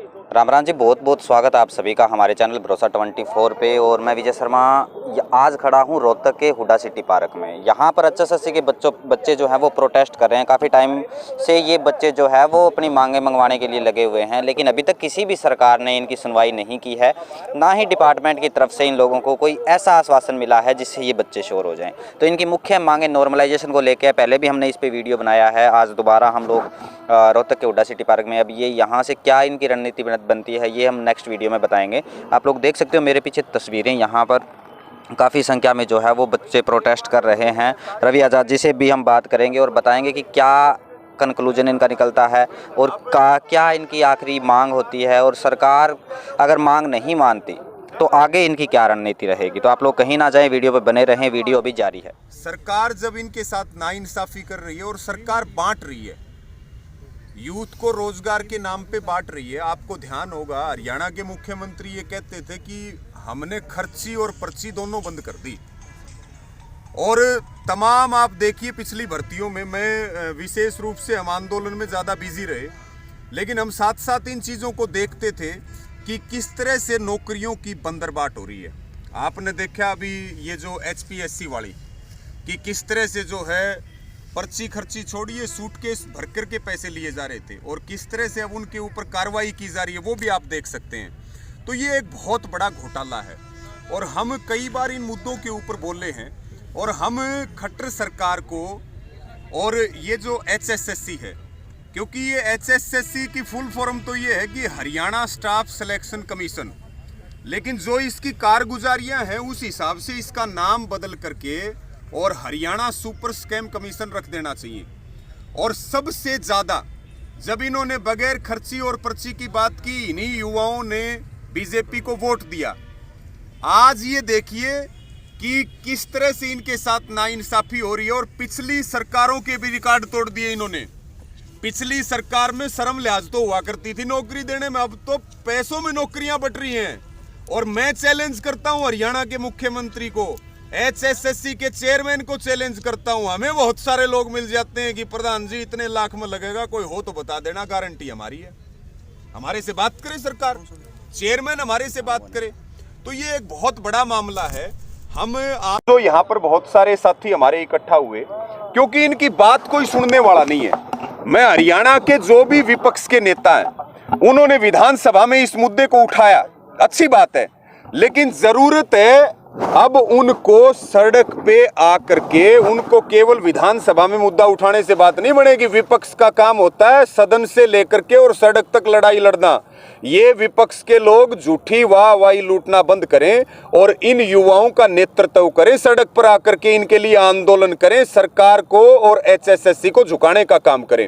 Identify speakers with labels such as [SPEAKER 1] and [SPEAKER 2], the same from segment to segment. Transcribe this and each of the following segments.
[SPEAKER 1] राम राम जी, बहुत बहुत स्वागत है आप सभी का हमारे चैनल भरोसा 24 पे। और मैं विजय शर्मा आज खड़ा हूँ रोहतक के हुडा सिटी पार्क में। यहाँ पर एचएसएससी के बच्चे जो हैं वो प्रोटेस्ट कर रहे हैं। काफ़ी टाइम से ये बच्चे जो है वो अपनी मांगें मंगवाने के लिए लगे हुए हैं, लेकिन अभी तक किसी भी सरकार ने इनकी सुनवाई नहीं की है। ना ही डिपार्टमेंट की तरफ से इन लोगों को कोई ऐसा आश्वासन मिला है जिससे ये बच्चे शोर हो जाएँ। तो इनकी मुख्य मांगें नॉर्मलाइजेशन को लेकर पहले भी हमने इस पर वीडियो बनाया है। आज दोबारा हम लोग रोहतक के हुडा सिटी पार्क में, अब ये यहाँ से क्या इनकी रणनीति बनती है ये हम नेक्स्ट वीडियो में बताएंगे। आप लोग देख सकते हो मेरे पीछे तस्वीरें, यहाँ पर काफ़ी संख्या में जो है वो बच्चे प्रोटेस्ट कर रहे हैं। रवि आज़ाद जी से भी हम बात करेंगे और बताएंगे कि क्या कंक्लूजन इनका निकलता है और क्या इनकी आखिरी मांग होती है, और सरकार अगर मांग नहीं मानती तो आगे इनकी क्या रणनीति रहेगी। तो आप लोग कहीं ना जाएं, वीडियो पे बने रहें, वीडियो अभी जारी है।
[SPEAKER 2] सरकार जब इनके साथ नाइंसाफी कर रही है और सरकार बांट रही है, यूथ को रोजगार के नाम पे बांट रही है। आपको ध्यान होगा हरियाणा के मुख्यमंत्री ये कहते थे कि हमने खर्ची और पर्ची दोनों बंद कर दी। और तमाम आप देखिए पिछली भर्तियों में, मैं विशेष रूप से हम आंदोलन में ज़्यादा बिजी रहे, लेकिन हम साथ साथ इन चीज़ों को देखते थे कि किस तरह से नौकरियों की बंदरबाट हो रही है। आपने देखा अभी ये जो HPSC वाली कि किस तरह से जो है पर्ची खर्ची छोड़िए, सूटकेस भर कर के पैसे लिए जा रहे थे, और किस तरह से अब उनके ऊपर कार्रवाई की जा रही है वो भी आप देख सकते हैं। तो ये एक बहुत बड़ा घोटाला है और हम कई बार इन मुद्दों के ऊपर बोले हैं। और हम खट्टर सरकार को, और ये जो HSSC है, क्योंकि ये HSSC की फुल फॉर्म तो ये है कि हरियाणा स्टाफ सिलेक्शन कमीशन, लेकिन जो इसकी कारगुजारियाँ हैं उस हिसाब से इसका नाम बदल करके और हरियाणा सुपर स्कैम कमीशन रख देना चाहिए। और सबसे ज़्यादा जब इन्होंने बगैर खर्ची और पर्ची की बात की, इन्हीं युवाओं ने बीजेपी को वोट दिया। आज ये देखिए कि किस तरह से इनके साथ नाइंसाफी हो रही है। और पिछली सरकारों के भी रिकॉर्ड तोड़ दिए इन्होंने। पिछली सरकार में शर्म लिहाज तो हुआ करती थी नौकरी देने में, अब तो पैसों में नौकरियां बट रही हैं। और मैं चैलेंज करता हूं हरियाणा के मुख्यमंत्री को, HSSC के चेयरमैन को चैलेंज करता हूं। हमें बहुत सारे लोग मिल जाते हैं कि प्रधान जी इतने लाख में लगेगा, कोई हो तो बता देना, गारंटी हमारी है। हमारे से बात करे सरकार, चेयरमैन हमारे से बात करे। तो ये एक बहुत बड़ा मामला है। हम आज तो यहाँ पर बहुत सारे साथी हमारे इकट्ठा हुए क्योंकि इनकी बात कोई सुनने वाला नहीं है। मैं हरियाणा के जो भी विपक्ष के नेता हैं उन्होंने विधानसभा में इस मुद्दे को उठाया, अच्छी बात है, लेकिन जरूरत है अब उनको सड़क पे आकर के, उनको केवल विधानसभा में मुद्दा उठाने से बात नहीं बनेगी। विपक्ष का काम होता है सदन से लेकर के और सड़क तक लड़ाई लड़ना। ये विपक्ष के लोग झूठी वाहवाही लूटना बंद करें और इन युवाओं का नेतृत्व करें, सड़क पर आकर के इनके लिए आंदोलन करें, सरकार को और HSSC को झुकाने का काम करें।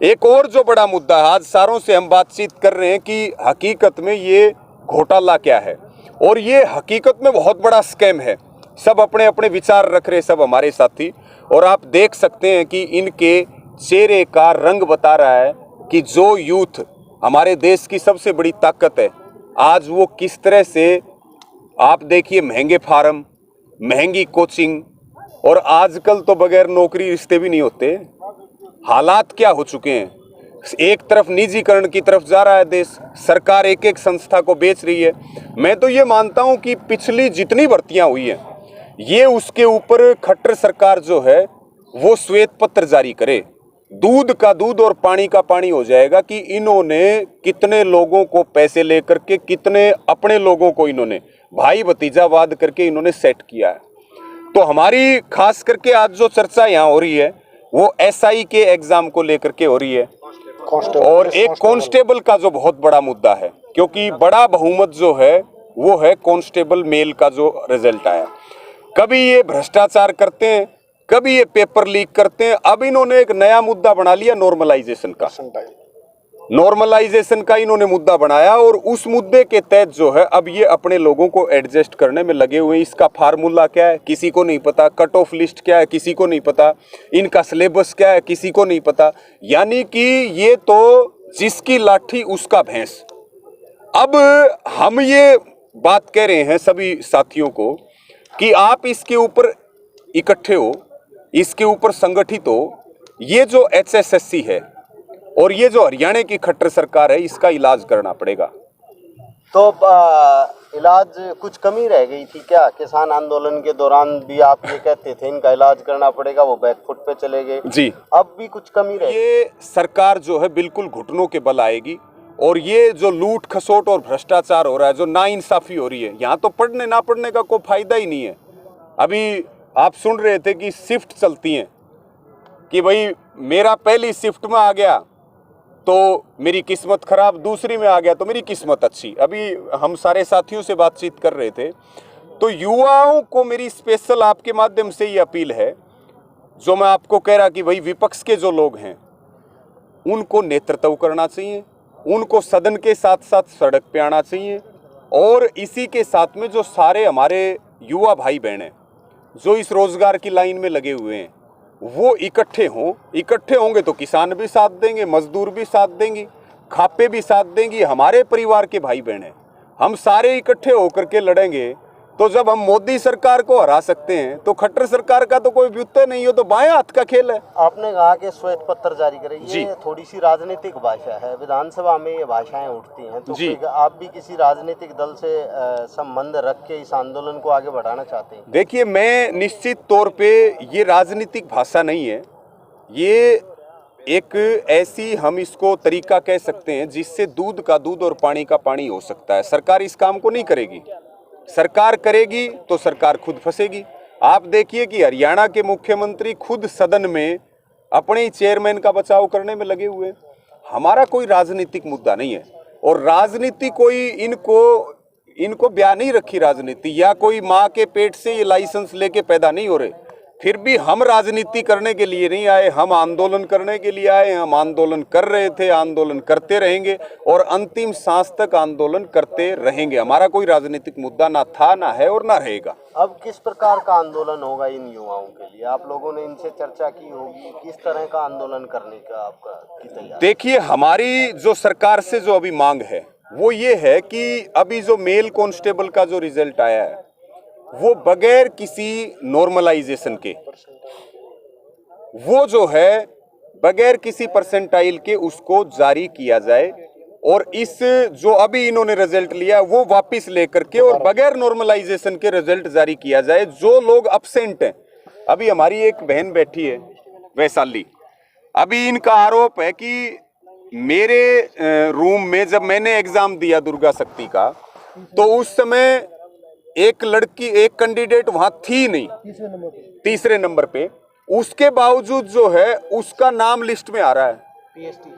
[SPEAKER 2] एक और जो बड़ा मुद्दा है, आज सारों से हम बातचीत कर रहे हैं कि हकीकत में ये घोटाला क्या है, और ये हकीकत में बहुत बड़ा स्कैम है। सब अपने अपने विचार रख रहे, सब हमारे साथी, और आप देख सकते हैं कि इनके चेहरे का रंग बता रहा है कि जो यूथ हमारे देश की सबसे बड़ी ताकत है, आज वो किस तरह से, आप देखिए महंगे फार्म, महंगी कोचिंग, और आजकल तो बगैर नौकरी रिश्ते भी नहीं होते। हालात क्या हो चुके हैं, एक तरफ निजीकरण की तरफ जा रहा है देश, सरकार एक एक संस्था को बेच रही है। मैं तो ये मानता हूं कि पिछली जितनी भर्तियां हुई हैं, ये उसके ऊपर खट्टर सरकार जो है वो श्वेत पत्र जारी करे। दूध का दूध और पानी का पानी हो जाएगा कि इन्होंने कितने लोगों को पैसे लेकर के, कितने अपने लोगों को इन्होंने भाई भतीजावाद करके इन्होंने सेट किया है। तो हमारी खास करके आज जो चर्चा यहाँ हो रही है वो SI के एग्जाम को लेकर के हो रही है, और एक कांस्टेबल का जो बहुत बड़ा मुद्दा है, क्योंकि बड़ा बहुमत जो है वो है कांस्टेबल मेल का जो रिजल्ट आया। कभी ये भ्रष्टाचार करते हैं, कभी ये पेपर लीक करते हैं। अब इन्होंने एक नया मुद्दा बना लिया नॉर्मलाइजेशन का। नॉर्मलाइजेशन का इन्होंने मुद्दा बनाया, और उस मुद्दे के तहत जो है अब ये अपने लोगों को एडजस्ट करने में लगे हुए हैं। इसका फार्मूला क्या है किसी को नहीं पता, कट ऑफ लिस्ट क्या है किसी को नहीं पता, इनका सिलेबस क्या है किसी को नहीं पता। यानी कि ये तो जिसकी लाठी उसका भैंस। अब हम ये बात कह रहे हैं सभी साथियों को कि आप इसके ऊपर इकट्ठे हो, इसके ऊपर संगठित हो। ये जो HSSC है
[SPEAKER 3] और ये जो हरियाणा की खट्टर सरकार है इसका इलाज करना पड़ेगा।
[SPEAKER 4] तो इलाज कुछ कमी रह गई थी क्या? किसान आंदोलन के दौरान भी आप ये कहते थे इनका इलाज करना पड़ेगा, वो बैकफुट पे चले गए
[SPEAKER 3] जी,
[SPEAKER 4] अब भी कुछ कमी रह गई।
[SPEAKER 3] ये सरकार जो है बिल्कुल घुटनों के बल आएगी। और ये जो लूट खसोट और भ्रष्टाचार हो रहा है, जो नाइंसाफी हो रही है, यहाँ तो पढ़ने ना पढ़ने का कोई फायदा ही नहीं है। अभी आप सुन रहे थे कि शिफ्ट चलती हैं, कि भाई मेरा पहली शिफ्ट में आ गया तो मेरी किस्मत खराब, दूसरी में आ गया तो मेरी किस्मत अच्छी। अभी हम सारे साथियों से बातचीत कर रहे थे, तो युवाओं को मेरी स्पेशल आपके माध्यम से ये अपील है, जो मैं आपको कह रहा कि भाई विपक्ष के जो लोग हैं उनको नेतृत्व करना चाहिए, उनको सदन के साथ साथ सड़क पे आना चाहिए। और इसी के साथ में जो सारे हमारे युवा भाई बहन हैं जो इस रोजगार की लाइन में लगे हुए हैं, वो इकट्ठे होंगे तो किसान भी साथ देंगे, मजदूर भी साथ देंगी, खापे भी साथ देंगी, हमारे परिवार के भाई बहन हैं। हम सारे इकट्ठे होकर के लड़ेंगे तो जब हम मोदी सरकार को हरा सकते हैं तो खट्टर सरकार का तो कोई व्युत्पत्ति नहीं हो, तो बाएं हाथ का खेल है।
[SPEAKER 4] आपने कहा कि श्वेत पत्र जारी करें,
[SPEAKER 3] जी।
[SPEAKER 4] ये थोड़ी सी राजनीतिक भाषा है, विधानसभा में ये भाषाएं उठती हैं, तो
[SPEAKER 3] जी।
[SPEAKER 4] आप भी किसी राजनीतिक दल से संबंध रख के इस आंदोलन को आगे बढ़ाना चाहते हैं?
[SPEAKER 3] देखिए, मैं निश्चित तौर पे ये राजनीतिक भाषा नहीं है, ये एक ऐसी हम इसको तरीका कह सकते हैं जिससे दूध का दूध और पानी का पानी हो सकता है। सरकार इस काम को नहीं करेगी, सरकार करेगी तो सरकार खुद फंसेगी। आप देखिए कि हरियाणा के मुख्यमंत्री खुद सदन में अपने ही चेयरमैन का बचाव करने में लगे हुए हैं। हमारा कोई राजनीतिक मुद्दा नहीं है, और राजनीति कोई इनको ब्याह नहीं रखी राजनीति, या कोई माँ के पेट से ये लाइसेंस लेके पैदा नहीं हो रहे। फिर भी हम राजनीति करने के लिए नहीं आए, हम आंदोलन करने के लिए आए। हम आंदोलन कर रहे थे, आंदोलन करते रहेंगे और अंतिम सांस तक आंदोलन करते रहेंगे। हमारा कोई राजनीतिक मुद्दा ना था, ना है और ना रहेगा।
[SPEAKER 4] अब किस प्रकार का आंदोलन होगा इन युवाओं के लिए? आप लोगों ने इनसे चर्चा की होगी, किस तरह का आंदोलन करने का आपका की तैयारी?
[SPEAKER 3] देखिए, हमारी जो सरकार से जो अभी मांग है वो ये है कि अभी जो मेल कांस्टेबल का जो रिजल्ट आया है वो बगैर किसी नॉर्मलाइजेशन के, वो जो है बगैर किसी परसेंटाइल के उसको जारी किया जाए, और इस जो अभी इन्होंने रिजल्ट लिया वो वापस लेकर के और बगैर नॉर्मलाइजेशन के रिजल्ट जारी किया जाए। जो लोग अब्सेंट हैं, अभी हमारी एक बहन बैठी है वैशाली, अभी इनका आरोप है कि मेरे रूम में जब मैंने एग्जाम दिया दुर्गा शक्ति का, तो उस समय एक लड़की, एक कैंडिडेट वहां थी नहीं, तीसरे नंबर पे, उसके बावजूद जो है उसका नाम लिस्ट में आ रहा है
[SPEAKER 4] पीएचडी।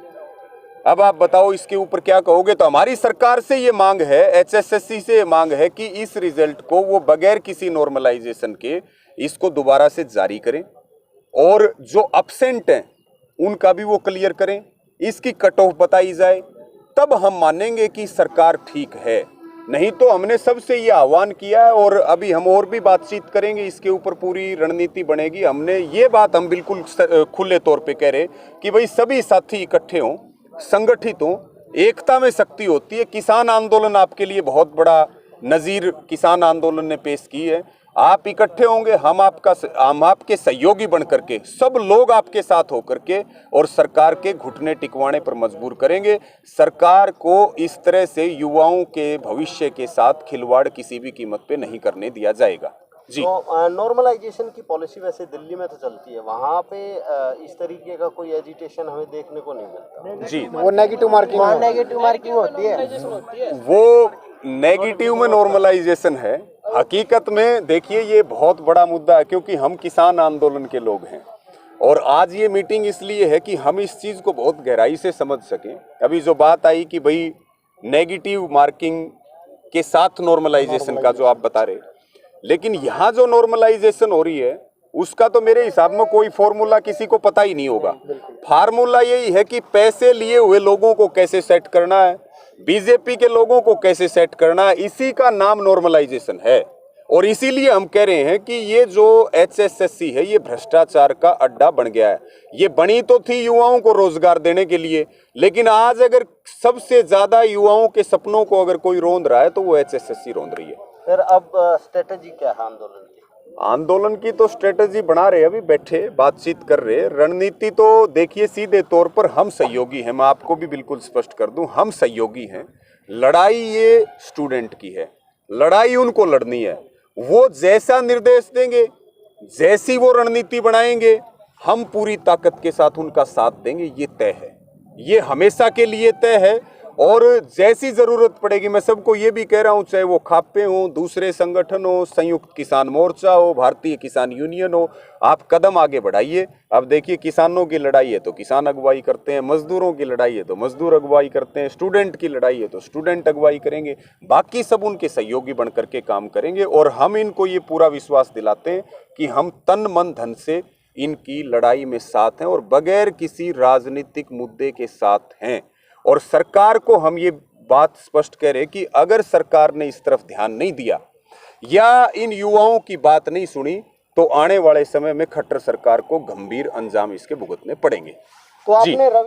[SPEAKER 3] अब आप बताओ इसके ऊपर क्या कहोगे? तो हमारी सरकार से ये मांग है, एचएसएससी से ये मांग है कि इस रिजल्ट को वो बगैर किसी नॉर्मलाइजेशन के इसको दोबारा से जारी करें, और जो अब्सेंट हैं उनका भी वो क्लियर करें, इसकी कट ऑफ बताई जाए, तब हम मानेंगे कि सरकार ठीक है। नहीं तो हमने सबसे ये आह्वान किया है, और अभी हम और भी बातचीत करेंगे, इसके ऊपर पूरी रणनीति बनेगी। हमने ये बात हम बिल्कुल खुले तौर पे कह रहे कि भाई सभी साथी इकट्ठे हों, संगठित हों, एकता में शक्ति होती है। किसान आंदोलन आपके लिए बहुत बड़ा नज़ीर किसान आंदोलन ने पेश की है। आप इकट्ठे होंगे, हम आपके सहयोगी बन करके, सब लोग आपके साथ होकर के, और सरकार के घुटने टिकवाने पर मजबूर करेंगे। सरकार को इस तरह से युवाओं के भविष्य के साथ खिलवाड़ किसी भी कीमत पे नहीं करने दिया जाएगा। जी।
[SPEAKER 4] तो नॉर्मलाइजेशन की पॉलिसी वैसे दिल्ली में तो चलती है, वहाँ पे इस तरीके का कोई एजिटेशन हमें देखने को नहीं मिलता।
[SPEAKER 3] जी,
[SPEAKER 4] वो नेगेटिव मार्किंग होती है।
[SPEAKER 3] वो नेगेटिव में नॉर्मलाइजेशन है। हकीकत में देखिए, ये बहुत बड़ा मुद्दा है, क्योंकि हम किसान आंदोलन के लोग हैं, और आज ये मीटिंग इसलिए है कि हम इस चीज़ को बहुत गहराई से समझ सकें। अभी जो बात आई कि भाई नेगेटिव मार्किंग के साथ नॉर्मलाइजेशन का जो आप बता रहे, लेकिन यहाँ जो नॉर्मलाइजेशन हो रही है उसका तो मेरे हिसाब में कोई फॉर्मूला किसी को पता ही नहीं होगा। फार्मूला यही है कि पैसे लिए हुए लोगों को कैसे सेट करना है, बीजेपी के लोगों को कैसे सेट करना है, इसी का नाम नॉर्मलाइजेशन है। और इसीलिए हम कह रहे हैं कि ये जो एचएसएससी है ये भ्रष्टाचार का अड्डा बन गया है। ये बनी तो थी युवाओं को रोजगार देने के लिए, लेकिन आज अगर सबसे ज्यादा युवाओं के सपनों को अगर कोई रोंद रहा है तो वो एचएसएससी रोंद रही है।
[SPEAKER 4] फिर अब स्ट्रेटेजी क्या है आंदोलन की?
[SPEAKER 3] आंदोलन की तो स्ट्रेटजी बना रहे, अभी बैठे बातचीत कर रहे। रणनीति तो देखिए सीधे तौर पर हम सहयोगी हैं, मैं आपको भी बिल्कुल स्पष्ट कर दूं, हम सहयोगी हैं। लड़ाई ये स्टूडेंट की है, लड़ाई उनको लड़नी है। वो जैसा निर्देश देंगे, जैसी वो रणनीति बनाएंगे, हम पूरी ताकत के साथ उनका साथ देंगे, ये तय है, ये हमेशा के लिए तय है। और जैसी जरूरत पड़ेगी, मैं सबको ये भी कह रहा हूं, चाहे वो खापे हो, दूसरे संगठन हो, संयुक्त किसान मोर्चा हो, भारतीय किसान यूनियन हो, आप कदम आगे बढ़ाइए। अब देखिए किसानों की लड़ाई है तो किसान अगुवाई करते हैं, मजदूरों की लड़ाई है तो मजदूर अगुवाई करते हैं, स्टूडेंट की लड़ाई है तो स्टूडेंट अगुवाई करेंगे, बाकी सब उनके सहयोगी बन करके काम करेंगे। और हम इनको ये पूरा विश्वास दिलाते हैं कि हम तन मन धन से इनकी लड़ाई में साथ हैं और बगैर किसी राजनीतिक मुद्दे के साथ हैं। और सरकार को हम ये बात स्पष्ट कह रहे कि अगर सरकार ने इस तरफ ध्यान नहीं दिया या इन युवाओं की बात नहीं सुनी तो आने वाले समय में खट्टर सरकार को गंभीर अंजाम इसके भुगतने पड़ेंगे।
[SPEAKER 4] तो आपने